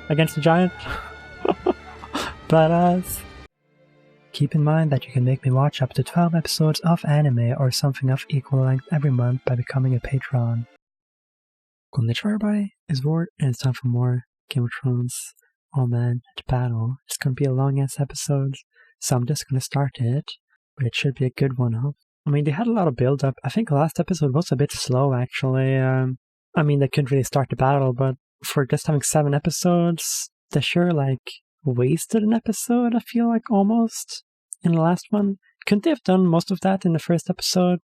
against the giant. Badass. Keep in mind that you can make me watch up to 12 episodes of anime or something of equal length every month by becoming a patron. Konnichiwa everybody, it's Ward and it's time for more Game of Thrones. Oh man, the battle. It's gonna be a long ass episode, so I'm just gonna start it, but it should be a good one, huh? I mean, they had a lot of build up. I think the last episode was a bit slow actually. I mean, they couldn't really start the battle, but for just having 7 episodes, they sure wasted an episode, I feel like, almost, in the last one. Couldn't they have done most of that in the first episode?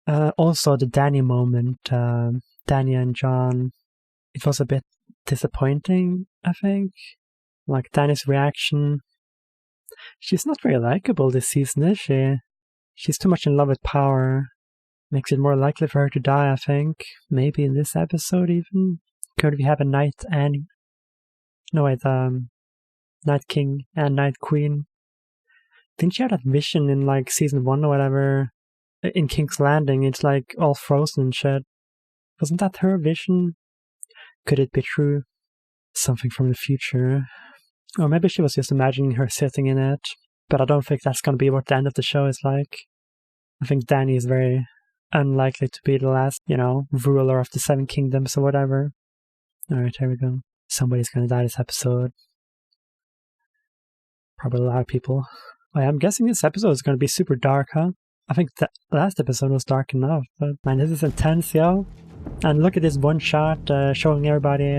Also, the Dany moment, Dany and Jon, it was a bit disappointing, I think. Like, Dany's reaction. She's not very likable this season, is she? She's too much in love with power. Makes it more likely for her to die, I think. Maybe in this episode, even. Could we have a Night and... No, wait, Night King and Night Queen. Didn't she have that vision in season 1 or whatever? In King's Landing, it's all frozen and shit. Wasn't that her vision? Could it be true? Something from the future. Or maybe she was just imagining her sitting in it. But I don't think that's gonna be what the end of the show is like. I think Dany is very unlikely to be the last, ruler of the 7 kingdoms or whatever. Alright, here we go. Somebody's gonna die this episode. Probably a lot of people. Oh, yeah, I'm guessing this episode is going to be super dark, huh? I think the last episode was dark enough, but man, this is intense, yo. And look at this one shot showing everybody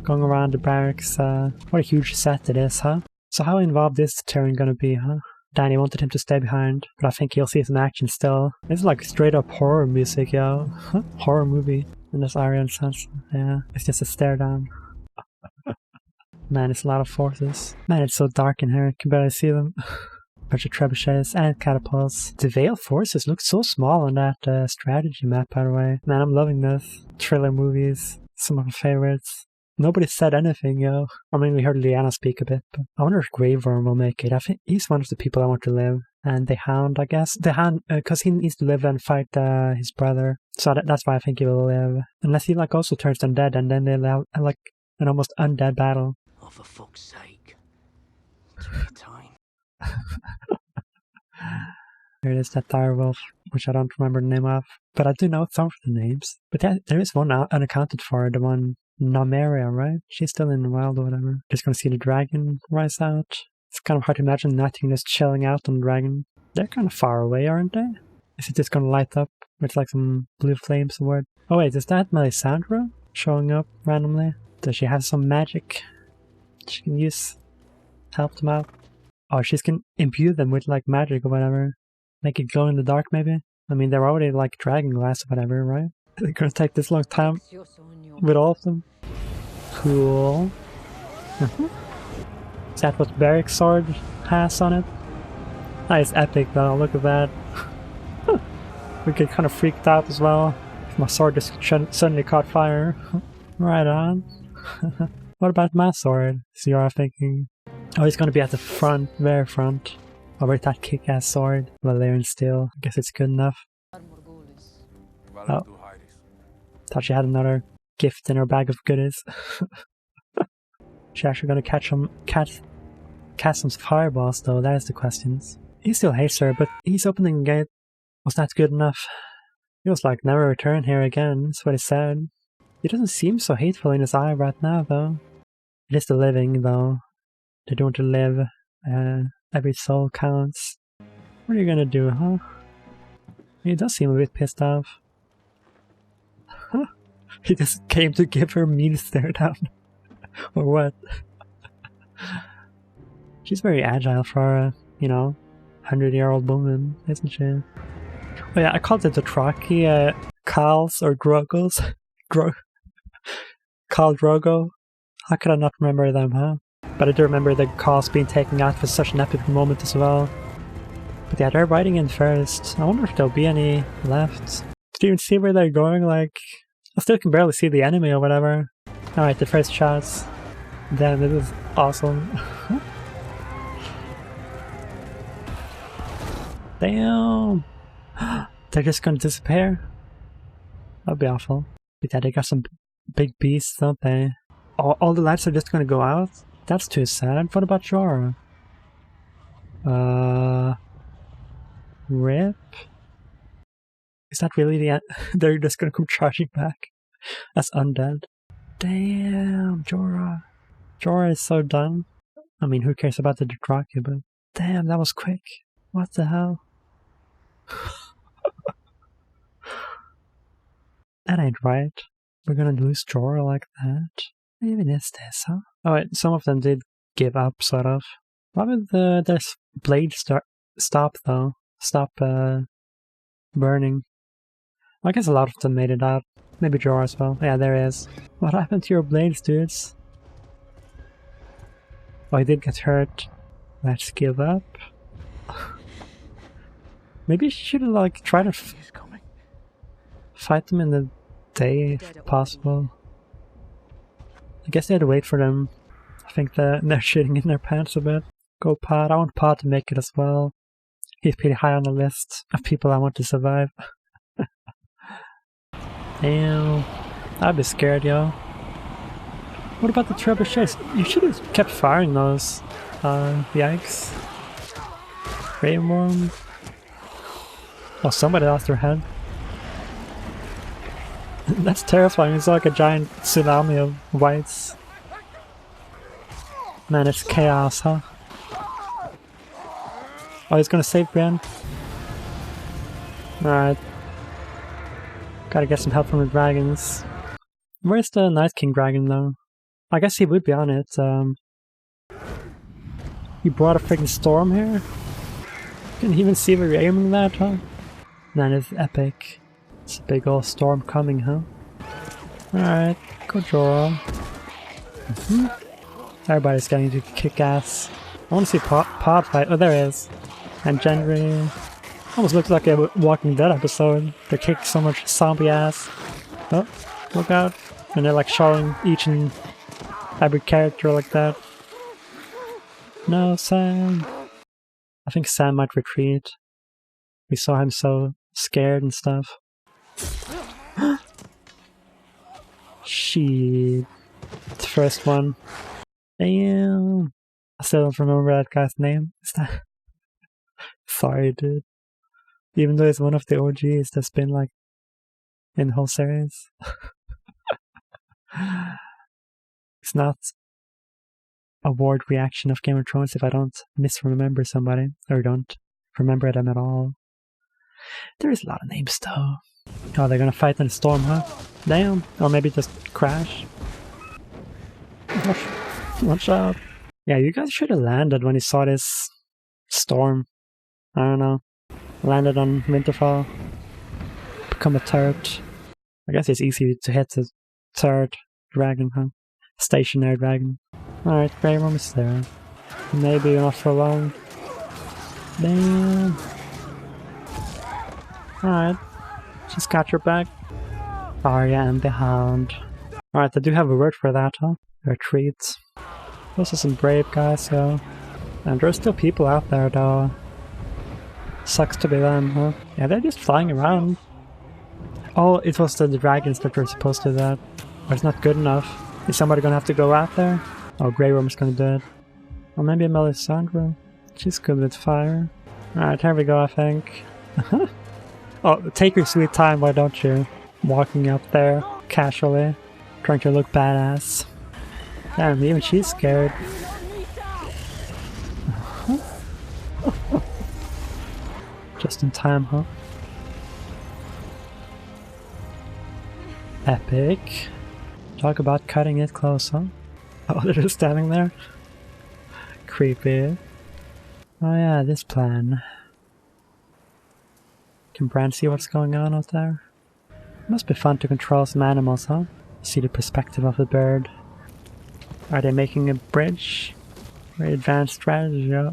going around the barracks. What a huge set it is, huh? So how involved is Tyrion going to be, huh? Dany wanted him to stay behind, but I think he'll see some action still. This is straight up horror music, yo. Horror movie in this area and sense. Yeah, it's just a stare down. Man, it's a lot of forces. Man, it's so dark in here, I can barely see them. Bunch of trebuchets and catapults. The Vale forces look so small on that strategy map, by the way. Man, I'm loving this. Thriller movies, some of my favorites. Nobody said anything, yo. I mean, we heard Lyanna speak a bit, but I wonder if Grey Worm will make it. I think he's one of the people I want to live. And the Hound, I guess. The Hound, because he needs to live and fight his brother. So that's why I think he will live. Unless he also turns undead, and then they'll have an almost undead battle. Oh, for fuck's sake. It's really time. There it is, that direwolf, which I don't remember the name of. But I do know some of the names. But there is one unaccounted for, the one Nymeria, right? She's still in the wild or whatever. Just gonna see the dragon rise out. It's kind of hard to imagine nothing just chilling out on the dragon. They're kind of far away, aren't they? Is it just gonna light up with some blue flames or what? Oh wait, is that Melisandre showing up randomly? Does she have some magic she can use to help them out? Oh, she can imbue them with magic or whatever. Make it glow in the dark maybe? I mean, they're already dragon glass or whatever, right? It's gonna take this long time with all of them. Cool. Is that what Beric's sword has on it? That is epic though, look at that. We get kind of freaked out as well. If my sword just suddenly caught fire. Right on. What about my sword? So you're thinking, oh, he's gonna be at the front, very front. Oh, with that kick-ass sword, Valyrian steel. I guess it's good enough. Oh. Thought she had another gift in her bag of goodies. She actually gonna cast some fireballs though, that is the question. He still hates her, but he's opening the gate. Was that good enough? He was never return here again, that's what he said. He doesn't seem so hateful in his eye right now though. It is the living though. They don't want to live. Every soul counts. What are you gonna do, huh? He does seem a bit pissed off. Huh? He just came to give her mean stare down. Or what? She's very agile for a, 100-year-old woman, isn't she? Oh yeah, I called it the Dothraki, Khals or Drogos. Khal Drogo. How could I not remember them, huh? But I do remember the Khals being taken out for such an epic moment as well. But yeah, they're riding in first. I wonder if there'll be any left. Do you even see where they're going? I still can barely see the enemy or whatever. Alright, the first shots. Damn, this is awesome. Damn! They're just gonna disappear? That'd be awful. But yeah, they got some big beasts, don't they? All the lights are just gonna go out? That's too sad. What about Jorah? Rip? Is that really the end? They're just gonna come charging back as undead. Damn, Jorah. Jorah is so done. I mean, who cares about the Dothraki, but damn, that was quick. What the hell? That ain't right. We're gonna lose Jorah like that. What even is this, huh? Oh wait, some of them did give up, sort of. Why would their blade stop, though? Stop, burning? I guess a lot of them made it out. Maybe Jorah as well. Yeah, there he is. What happened to your blades, dudes? Oh, he did get hurt. Let's give up. Maybe you should like try to fight them in the day if possible. I guess they had to wait for them. I think they're shitting in their pants a bit. Go Pod. I want Pod to make it as well. He's pretty high on the list of people I want to survive. Damn. I'd be scared, yo. What about the trebuchets? You should have kept firing those. Yikes. Rainworm. Oh, somebody lost their head. That's terrifying. It's like a giant tsunami of whites. Man, it's chaos, huh? Oh, he's gonna save Brienne. Alright. Gotta get some help from the dragons. Where's the Night King dragon, though? I guess he would be on it. You brought a freaking storm here? Can you even see where you're aiming that, huh? Man, it's epic. It's a big old storm coming, huh? Alright, go Jorah. Everybody's getting to kick ass. I want to see Pod fight. Oh, there he is. And Gendry. Almost looks like a Walking Dead episode. They kick so much zombie ass. Oh, look out. And they're like showing each and every character like that. No, Sam. I think Sam might retreat. We saw him so scared and stuff. Shit. The first one. Damn. I still don't remember that guy's name. Is that? Sorry, dude. Even though he's one of the OGs that's been like in the whole series. It's not a word reaction of Game of Thrones if I don't misremember somebody or don't remember them at all. There is a lot of names though. Oh, they're gonna fight in the storm, huh? Damn. Or maybe just crash. Watch out. Yeah, you guys should have landed when you saw this storm. I don't know. Landed on Winterfell. Become a turret. I guess it's easy to hit the third dragon, huh? Stationary dragon. Alright, Grey Room is there. Maybe not for long. Damn. Alright. Just got your back. Arya and the Hound. Alright, I do have a word for that, huh? Retreat. Those are some brave guys, yo. And there's still people out there, though. Sucks to be them, huh? Yeah, they're just flying around. Oh, it was the dragons that were supposed to do that. But it's not good enough. Is somebody gonna have to go out there? Oh, Grey Worm's gonna do it. Or maybe Melisandre. She's good with fire. Alright, here we go, I think. Oh, take your sweet time, why don't you? Walking up there, casually, trying to look badass. Damn, even she's scared. Just in time, huh? Epic. Talk about cutting it close, huh? Oh, they're just standing there? Creepy. Oh yeah, this plan. Can Bran see what's going on out there? Must be fun to control some animals, huh? See the perspective of the bird. Are they making a bridge? Very advanced strategy, yeah.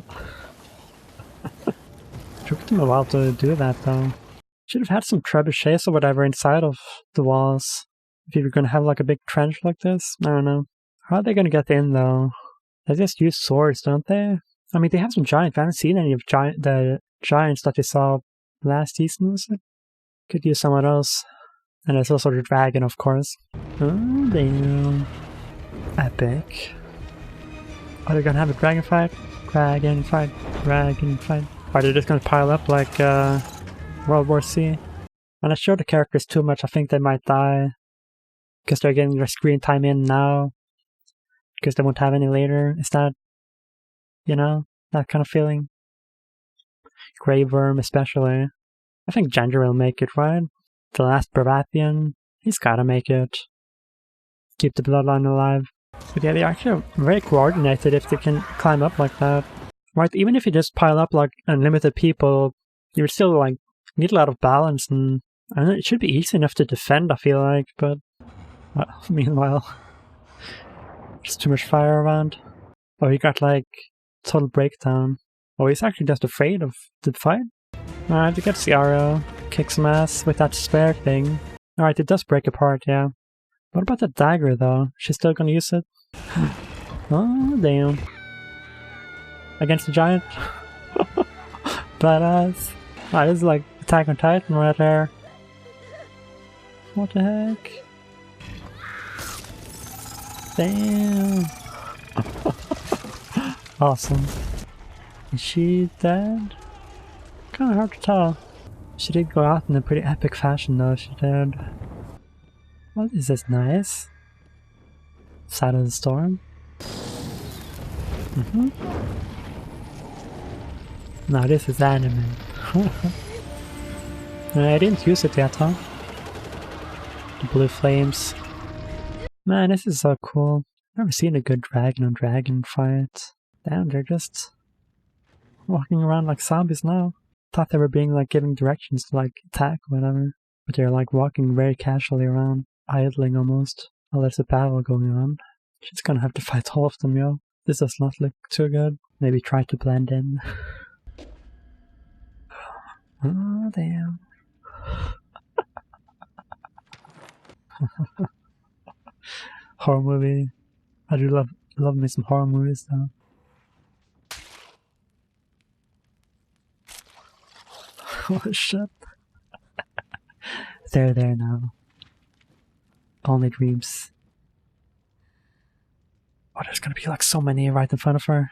Took them a while to do that, though. Should have had some trebuchets or whatever inside of the walls. If you were gonna have like a big trench like this, I don't know. How are they gonna get in, though? They just use swords, don't they? I mean, they have some giants. I haven't seen any of the giants that they saw last season, was it? Could use someone else. And there's also the dragon, of course. Oh, damn. Epic. Are they gonna have a dragon fight? Dragon fight. Dragon fight. Are they just gonna pile up like World War C? And I show the characters too much, I think they might die. Because they're getting their screen time in now. Because they won't have any later. Is that, you know, that kind of feeling? Grey Worm especially. I think Ginger will make it, right? The last Baratheon, he's gotta make it. Keep the bloodline alive. But yeah, they're actually very coordinated if they can climb up like that. Right, even if you just pile up like unlimited people, you still like need a lot of balance, and I don't know, it should be easy enough to defend, I feel like, but meanwhile, there's too much fire around. Oh, he got like total breakdown. Oh, he's actually just afraid of the fight. Alright, he gets the arrow, kicks some ass with that spear thing. Alright, it does break apart, yeah. What about the dagger though? She's still gonna use it? Oh, damn. Against the giant? Badass. Ah, this is like Attack on Titan right there. What the heck? Damn. Awesome. Is she dead? Kinda hard to tell. She did go out in a pretty epic fashion though, she did. What is this, nice? Side of the Storm? Now this is anime. I didn't use it yet, huh? The blue flames. Man, this is so cool. I've never seen a good dragon on dragon fight. Damn, they're just walking around like zombies now. Thought they were being like giving directions to like attack or whatever. But they're like walking very casually around, idling almost, while there's a battle going on. She's gonna have to fight all of them, yo. This does not look too good. Maybe try to blend in. Oh, damn. Horror movie. I do love me some horror movies though. Oh shit. They're there now. Only dreams. Oh, there's gonna be like so many right in front of her.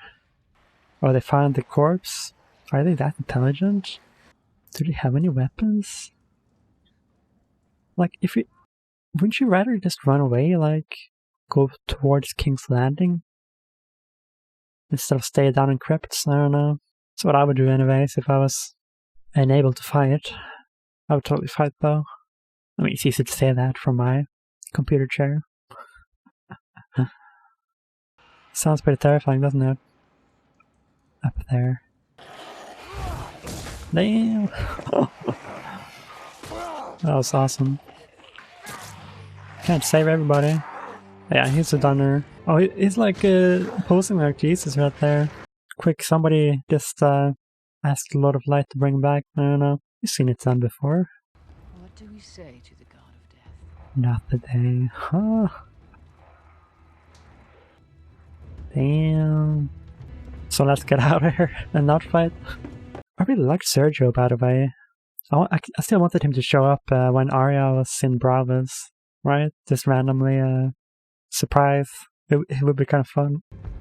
Oh, they found the corpse? Are they that intelligent? Do they have any weapons? Like, wouldn't you rather just run away, like, go towards King's Landing? Instead of stay down in crypts, I don't know. That's what I would do anyways if I was unable to fight. I would totally fight though. I mean, it's easy to say that from my computer chair. Sounds pretty terrifying, doesn't it? Up there. Damn! That was awesome. Can't save everybody. Yeah, he's a dunner. Oh, he's like posing like Jesus right there. Quick, somebody just asked the Lord of Light to bring him back. I don't know. You've seen it done before. What do we say to the god of death? Not today. Huh. Damn. So let's get out of here and not fight. I really liked Sergio, by the way. I still wanted him to show up when Arya was in Bravos, right? Just randomly surprise. It would be kind of fun.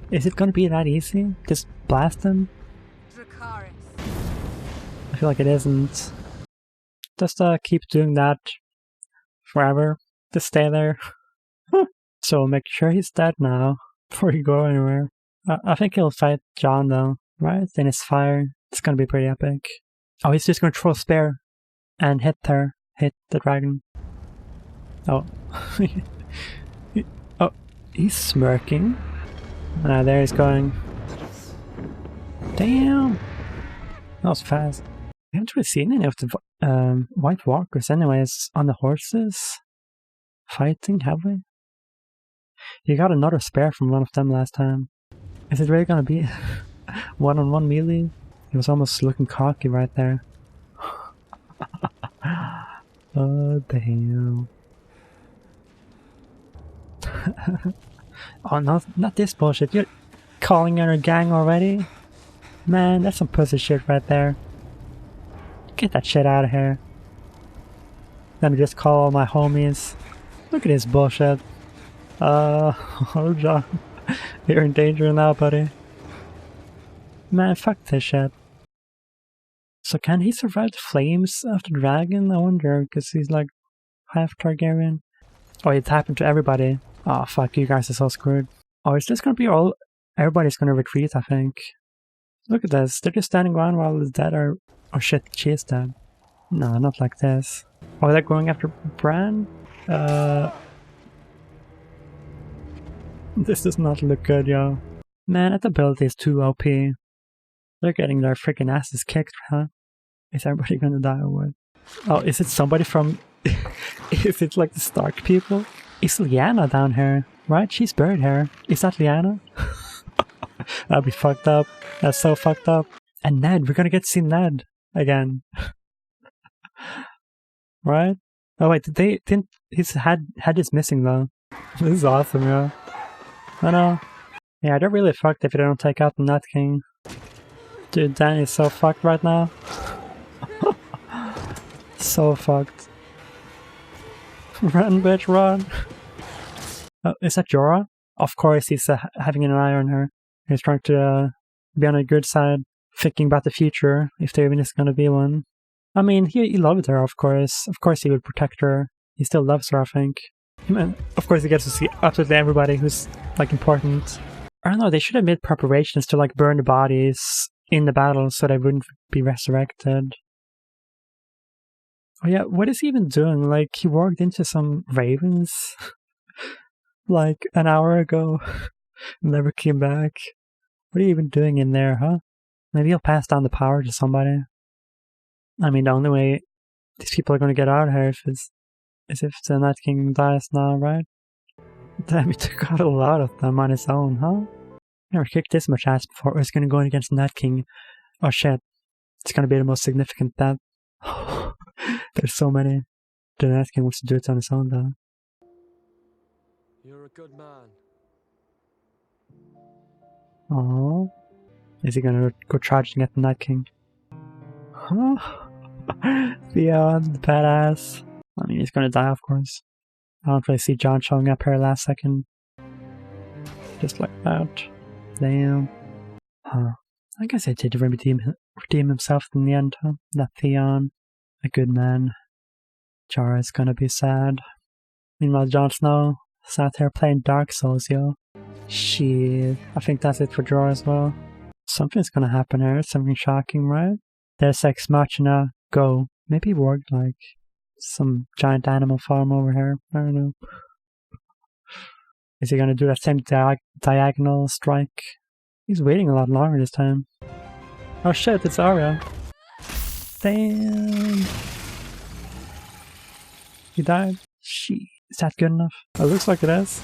Is it gonna be that easy? Just blast him? Dracarys. I feel like it isn't. Just keep doing that forever. Just stay there. So make sure he's dead now before you go anywhere. I think he'll fight Jon though, right? In his fire. It's gonna be pretty epic. Oh, he's just gonna throw a spear and hit the dragon. Oh. Oh, he's smirking. There he's going. Damn! That was fast. We haven't really seen any of the White Walkers anyways on the horses fighting, have we? You got another spear from one of them last time. Is it really gonna be one-on-one melee? He was almost looking cocky right there. Oh, damn. Oh, not this bullshit. You're calling in a gang already? Man, that's some pussy shit right there. Get that shit out of here. Let me just call all my homies. Look at this bullshit. Hold on. You're in danger now, buddy. Man, fuck this shit. So can he survive the flames of the dragon? I wonder, because he's like half Targaryen. Oh, it's happened to everybody. Oh, fuck, you guys are so screwed. Oh, is this gonna be all? Everybody's gonna retreat, I think. Look at this. They're just standing around while the dead are... Oh shit, she is dead. No, not like this. Oh, they're going after Bran? This does not look good, yo. Man, that ability is too OP. They're getting their freaking asses kicked, huh? Is everybody gonna die or what? Oh, is it somebody from... Is it like the Stark people? Is Lyanna down here? Right? She's buried here. Is that Lyanna? That'd be fucked up. That's so fucked up. And Ned, we're gonna get to see Ned again. Right? Oh wait, they didn't... His head is missing though. This is awesome, yeah. I know. Yeah, they're really fucked if they don't take out the Night King. Dude, Danny's so fucked right now. So fucked. Run, bitch, run! Oh, is that Jorah? Of course, he's having an eye on her. He's trying to be on a good side, thinking about the future, if there even is gonna be one. I mean, he loved her, of course. Of course he would protect her. He still loves her, I think. And of course he gets to see absolutely everybody who's, like, important. I don't know, they should have made preparations to, like, burn the bodies in the battle so they wouldn't be resurrected. Oh yeah, what is he even doing? Like, he walked into some ravens like an hour ago, never came back. What are you even doing in there, huh? Maybe he'll pass down the power to somebody. I mean, the only way these people are going to get out of here is if the Night King dies now, right? Damn, he took out a lot of them on his own, huh? Never kicked this much ass before. He's going to go in against the Night King. Oh shit, it's going to be the most significant death. There's so many. The Night King wants to do it on his own, though. You're a good man. Oh, is he gonna go charging at the Night King? Huh? Beyond the badass. I mean, he's gonna die, of course. I don't really see Jon showing up here last second. Just like that. Damn. Huh. I guess I did redeem himself in the end, huh? That Theon. A good man. Jorah's gonna be sad. Meanwhile, Jon Snow sat there playing Dark Souls, yo. Shit. I think that's it for Jorah as well. Something's gonna happen here. Something shocking, right? There's Ex Machina. Go. Maybe he worked like some giant animal farm over here. I don't know. Is he gonna do that same diagonal strike? He's waiting a lot longer this time. Oh shit, it's Arya. Damn. He died? Shit. Is that good enough? It looks like it is.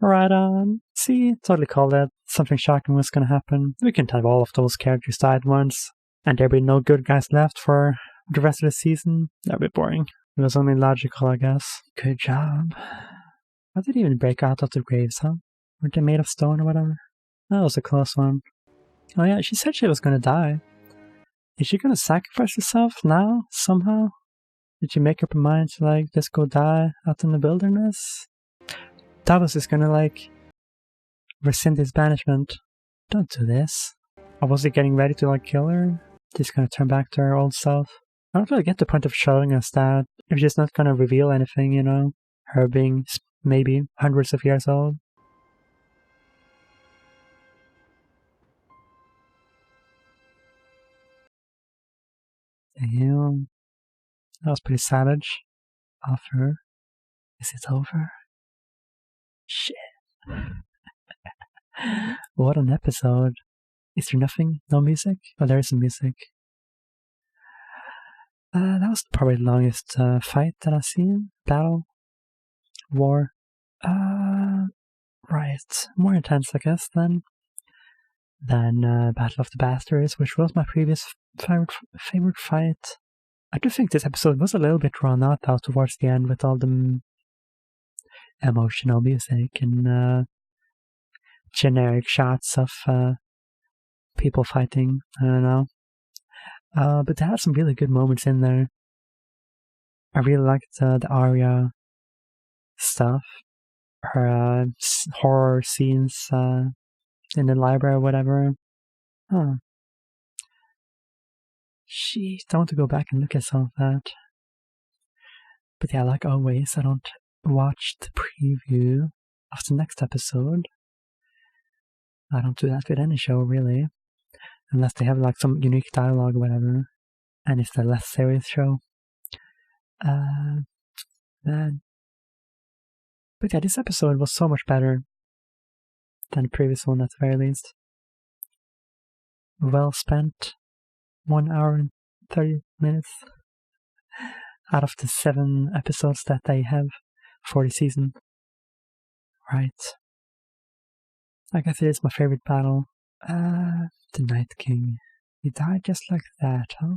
Right on. See, totally called it. Something shocking was gonna happen. We can't have all of those characters die at once, and there'd be no good guys left for the rest of the season. That'd be boring. It was only logical, I guess. Good job. How did he even break out of the graves, huh? Weren't they made of stone or whatever? That was a close one. Oh yeah, she said she was gonna die. Is she gonna sacrifice herself now, somehow? Did she make up her mind to, like, just go die out in the wilderness? Davos is gonna, like, rescind his banishment. Don't do this. Or was he getting ready to, like, kill her? She's gonna turn back to her old self. I don't really get the point of showing us that if she's not gonna reveal anything, you know? Her being maybe hundreds of years old. Damn. That was pretty savage. Of her. Is it over? Shit. What an episode. Is there nothing? No music? Oh, there is some music. That was probably the longest fight that I've seen. Battle. War. Right. More intense, I guess, than Battle of the Bastards, which was my previous favorite fight. I do think this episode was a little bit drawn out though towards the end with all the emotional music and generic shots of people fighting. I don't know. But they had some really good moments in there. I really liked the Arya stuff, her horror scenes in the library or whatever. Huh. Jeez, I want to go back and look at some of that. But yeah, like always, I don't watch the preview of the next episode. I don't do that with any show, really. Unless they have like some unique dialogue or whatever. And it's a less serious show. Then. But yeah, this episode was so much better than the previous one at the very least. Well spent 1 hour and 30 minutes out of the 7 episodes that they have for the season. Right. I guess it is my favorite battle. The Night King. He died just like that, huh?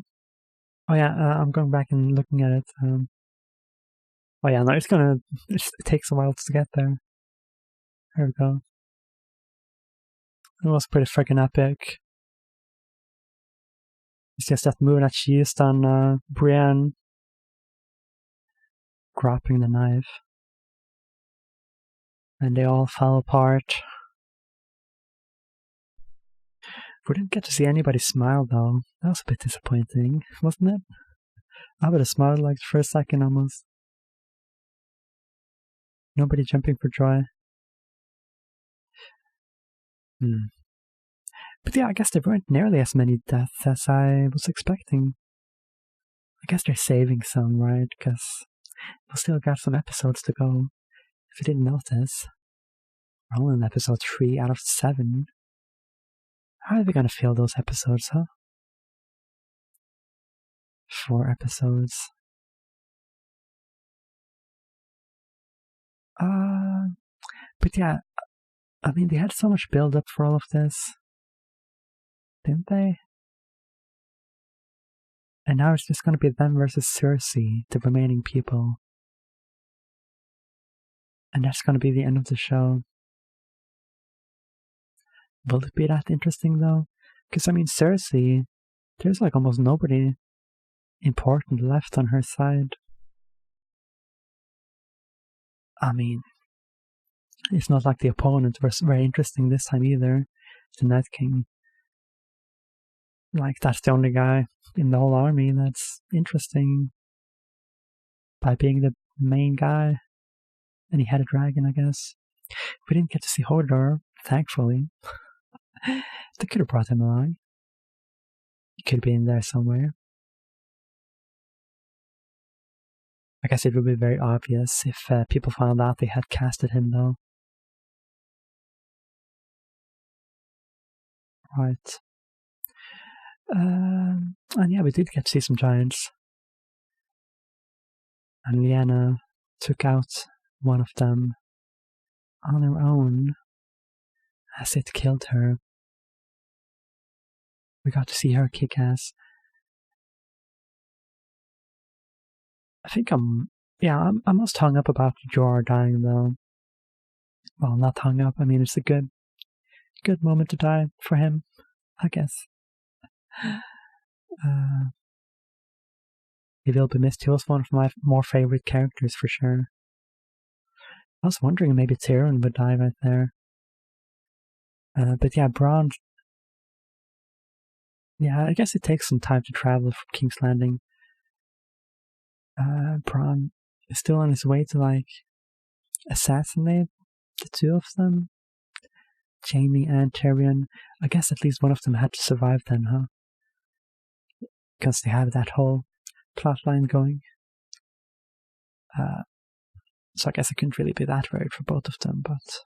Oh yeah, I'm going back and looking at it. Oh yeah, no, it takes a while to get there. There we go. It was pretty freaking epic. It's just that move that she used on Brienne. Grabbing the knife. And they all fell apart. We didn't get to see anybody smile though. That was a bit disappointing, wasn't it? I would have smiled like for a second almost. Nobody jumping for joy. But yeah, I guess there weren't nearly as many deaths as I was expecting. I guess they're saving some, right? Because we'll still got some episodes to go. If you didn't notice, we're only on episode 3 out of 7. How are they gonna fill those episodes, huh? 4 episodes. But yeah, I mean, they had so much build up for all of this, didn't they? And now it's just gonna be them versus Cersei, the remaining people. And that's gonna be the end of the show. Will it be that interesting though? Because I mean, Cersei, there's like almost nobody important left on her side. I mean, it's not like the opponent was very interesting this time either. The Night King. Like, that's the only guy in the whole army that's interesting by being the main guy. And he had a dragon, I guess. We didn't get to see Hodor, thankfully. They could have brought him along. He could be in there somewhere. I guess it would be very obvious if people found out they had casted him, though. Right. And yeah, we did get to see some giants. And Lyanna took out one of them on her own as it killed her. We got to see her kick ass. I think I'm almost hung up about Jorah dying though. Well, not hung up, I mean it's a good moment to die for him, I guess. He will be missed. He was one of my more favorite characters for sure. I was wondering maybe Tyrion would die right there. But yeah, Bronn. Yeah, I guess it takes some time to travel from King's Landing. Bronn is still on his way to like assassinate the two of them. Jaime and Tyrion. I guess at least one of them had to survive then, huh? Because they have that whole plotline going. So I guess I couldn't really be that worried for both of them, but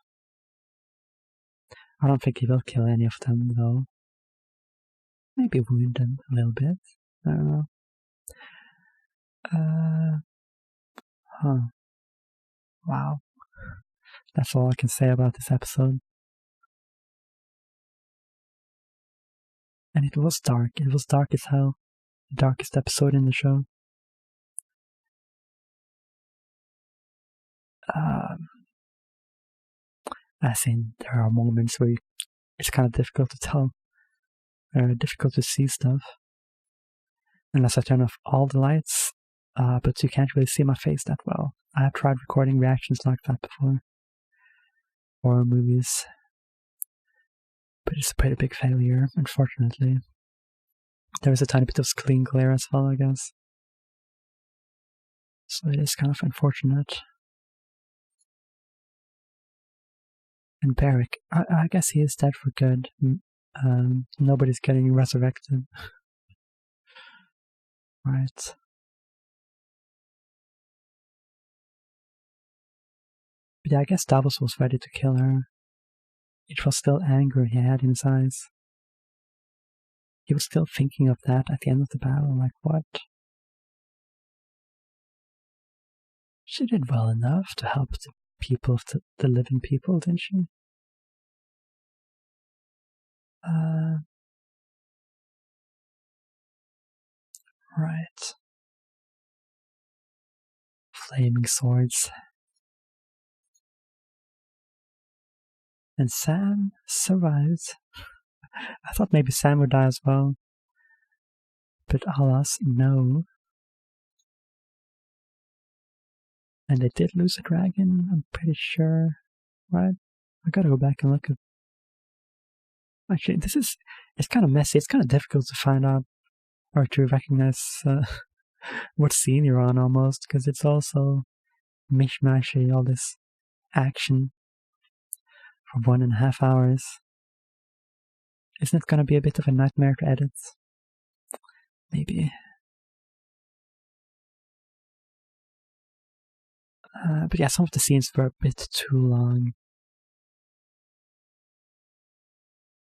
I don't think he will kill any of them, though. Maybe wound them a little bit. I don't know. Wow. That's all I can say about this episode. And it was dark. It was dark as hell. The darkest episode in the show. As in, there are moments where it's kind of difficult to tell. Difficult to see stuff. Unless I turn off all the lights. But you can't really see my face that well. I have tried recording reactions like that before. Horror movies. But it's a pretty big failure, unfortunately. There was a tiny bit of screen glare as well, I guess. So it is kind of unfortunate. And Barrick, I guess he is dead for good. Nobody's getting resurrected. Right. But yeah, I guess Davos was ready to kill her. It was still anger he had in his eyes. He was still thinking of that at the end of the battle, like, what? She did well enough to help the people, the living people, didn't she? Right. Flaming swords. And Sam survived. I thought maybe Sam would die as well. But alas, no. And they did lose a dragon, I'm pretty sure. Right? I gotta go back and look at... Actually, it's kind of messy. It's kind of difficult to find out or to recognize what scene you're on almost, because it's also mishmashy, all this action for 1.5 hours. Isn't it gonna be a bit of a nightmare to edit? Maybe. But yeah, some of the scenes were a bit too long.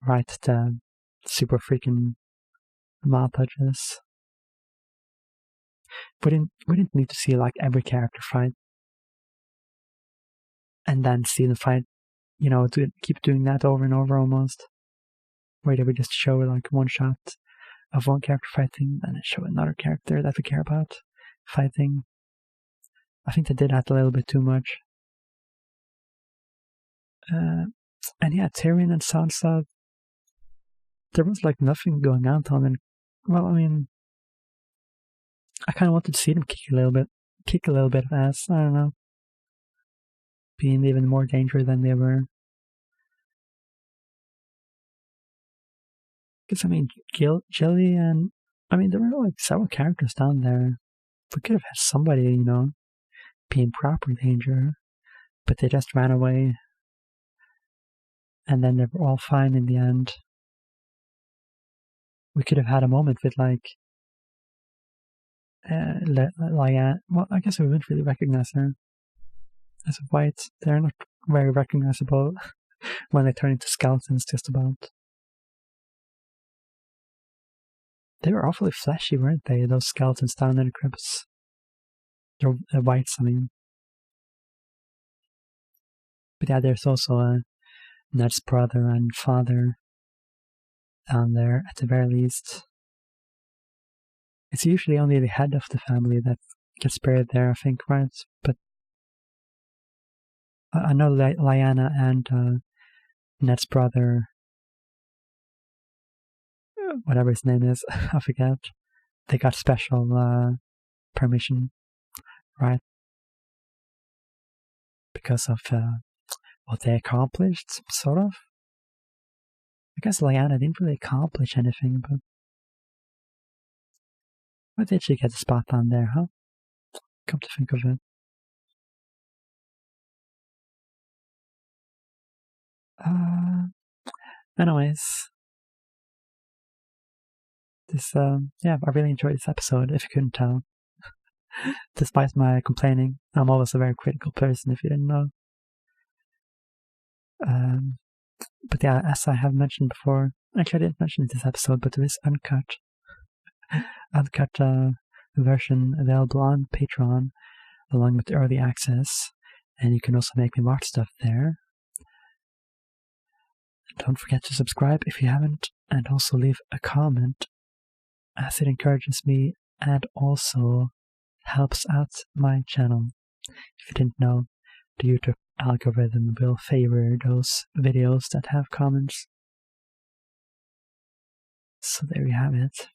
Right, the super freaking montages. We didn't need to see like every character fight and then see the fight, keep doing that over and over almost. Where they would just show like one shot of one character fighting and then show another character that we care about fighting. I think they did that a little bit too much. And yeah, Tyrion and Sansa, there was like nothing going on to them. And well, I mean, I kind of wanted to see them kick a little bit of ass. I don't know, being even more dangerous than they were. Because I mean, Jilly and I mean, there were like several characters down there. We could have had somebody, be in proper danger, but they just ran away, and then they were all fine in the end. We could have had a moment with like Lyanna. Well, I guess we wouldn't really recognize her as a white. They're not very recognizable when they turn into skeletons. Just about. They were awfully fleshy, weren't they? Those skeletons down in the crypts. They're whites, I mean. But yeah, there's also Ned's brother and father down there at the very least. It's usually only the head of the family that gets buried there, I think, right? But I know Lyanna and Ned's brother, whatever his name is, I forget, they got special permission, right? Because of what they accomplished, sort of. I guess Lyanna didn't really accomplish anything, but why did she get a spot down there, huh? Come to think of it. Anyways, I really enjoyed this episode, if you couldn't tell. Despite my complaining, I'm always a very critical person, if you didn't know. But yeah, as I have mentioned before, actually I didn't mention it this episode, but there is uncut version available on Patreon, along with early access, and you can also make me watch stuff there. Don't forget to subscribe if you haven't, and also leave a comment, as it encourages me and also helps out my channel. If you didn't know, the YouTube algorithm will favor those videos that have comments. So there you have it.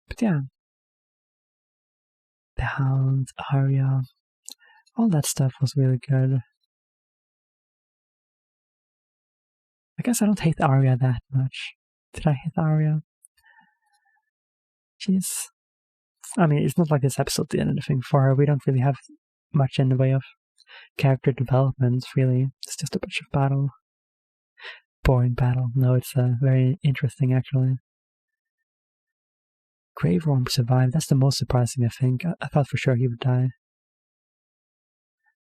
But yeah, the Hound, Arya, all that stuff was really good. I guess I don't hate Arya that much. Did I hate Arya? I mean, it's not like this episode did anything for her. We don't really have much in the way of character development, really. It's just a bunch of battle. Boring battle. No, it's very interesting, actually. Grave Worm survived. That's the most surprising, I think. I thought for sure he would die.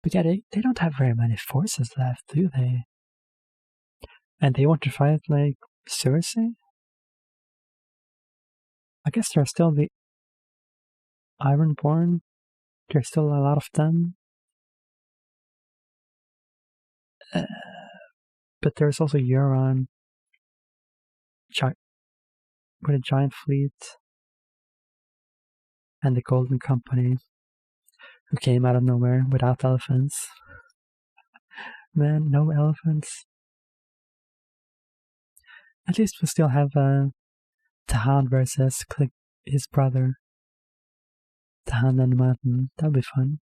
But yeah, they don't have very many forces left, do they? And they want to fight, like, Cersei? I guess there are still the Ironborn. There's still a lot of them. But there's also Euron with a giant fleet. And the Golden Company, who came out of nowhere without elephants. Man, no elephants. At least we still have Tahan versus his brother. Tahan and the Mountain. That'll be fun.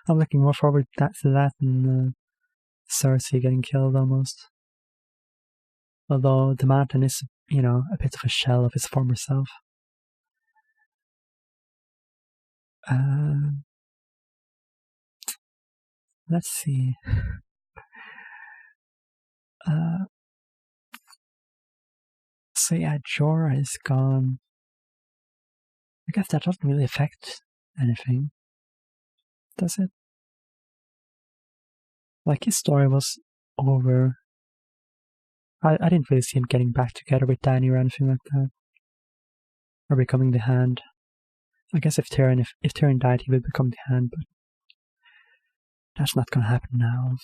I'm looking more forward to that than Cersei getting killed almost. Although the Mountain is, a bit of a shell of his former self. Let's see. So yeah, Jorah is gone. I guess that doesn't really affect anything, does it? Like, his story was over. I didn't really see him getting back together with Dany or anything like that. Or becoming the Hand. I guess if Tyrion died, he would become the Hand, but that's not gonna happen now.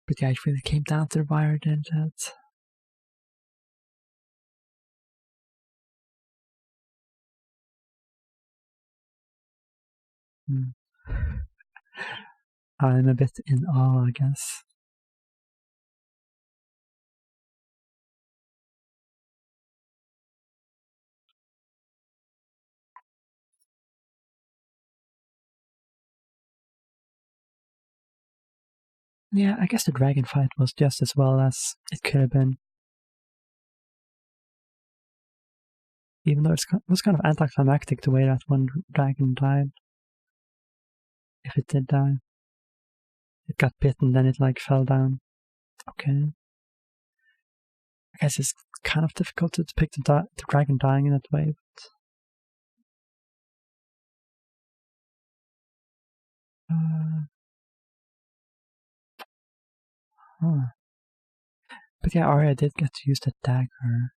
But yeah, it really came down to the wire, didn't it? I'm a bit in awe, I guess. Yeah, I guess the dragon fight was just as well as it could have been. Even though it was kind of anticlimactic the way that one dragon died. If it did die. It got bitten, then it fell down. Okay. I guess it's kind of difficult to depict the dragon dying in that way, But yeah, Arya did get to use that dagger.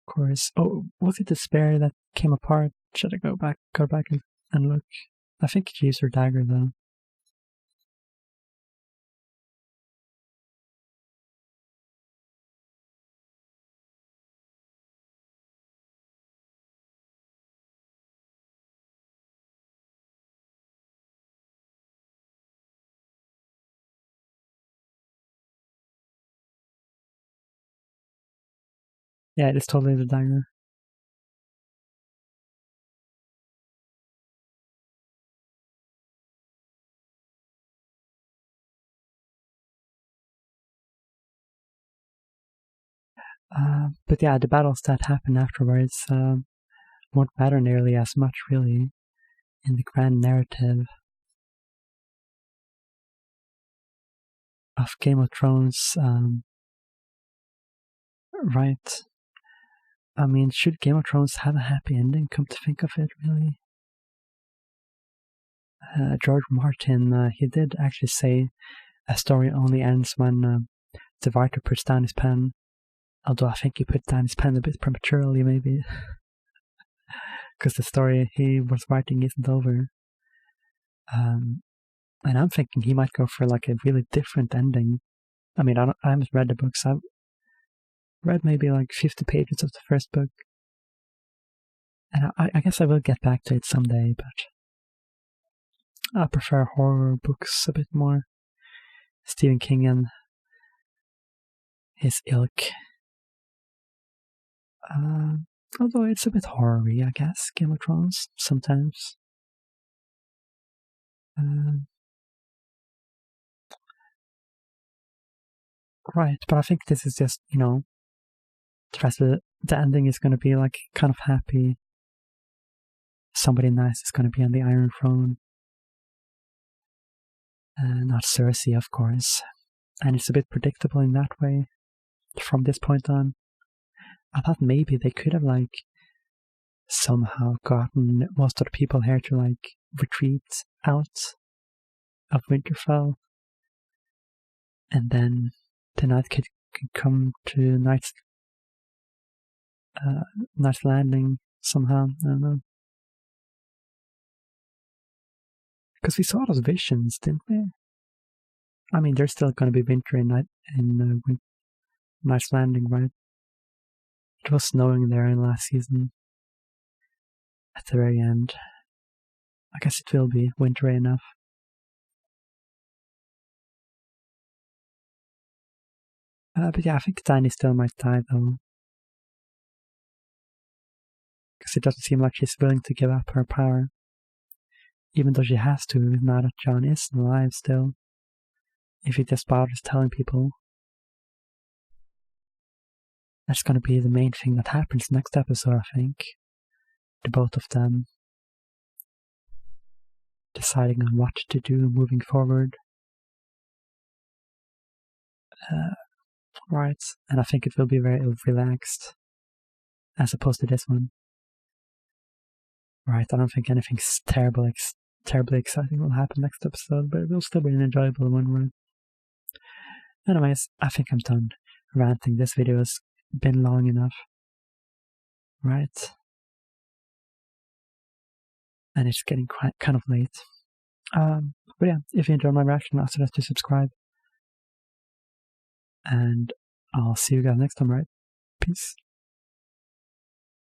Of course. Oh, was it the spear that came apart? Should I go back and look? I think she used her dagger though. Yeah, it is totally the dagger. But yeah, the battles that happen afterwards won't matter nearly as much, really, in the grand narrative of Game of Thrones. Right. I mean, should Game of Thrones have a happy ending? Come to think of it, really. George Martin, he did actually say a story only ends when the writer puts down his pen. Although I think he put down his pen a bit prematurely, maybe. Because the story he was writing isn't over. And I'm thinking he might go for a really different ending. I mean, I haven't read the books. I've read maybe 50 pages of the first book. And I guess I will get back to it someday, but I prefer horror books a bit more. Stephen King and his ilk. Although it's a bit horror-y, I guess, Game of Thrones, sometimes. Right, but I think this is just, the rest of the ending is going to be like kind of happy. Somebody nice is going to be on the Iron Throne. Not Cersei, of course. And it's a bit predictable in that way from this point on. I thought maybe they could have somehow gotten most of the people here to retreat out of Winterfell, and then the Night could come to Night's Landing somehow. I don't know, because we saw those visions, didn't we? I mean, there's still going to be winter in Night's Landing, right? It was snowing there in last season. At the very end, I guess it will be wintry enough. But yeah, I think Dany still might die though, because it doesn't seem like she's willing to give up her power, even though she has to now that Jon is alive still. If he just bothers telling people, that's going to be the main thing that happens next episode, I think. The both of them deciding on what to do moving forward. Right, and I think it will be very relaxed, as opposed to this one. Right, I don't think anything terribly exciting will happen next episode, but it will still be an enjoyable one, right? Anyways, I think I'm done ranting. This video has been long enough, right? And it's getting kind of late. But yeah, if you enjoyed my reaction, I'll suggest to subscribe. And I'll see you guys next time, right? Peace.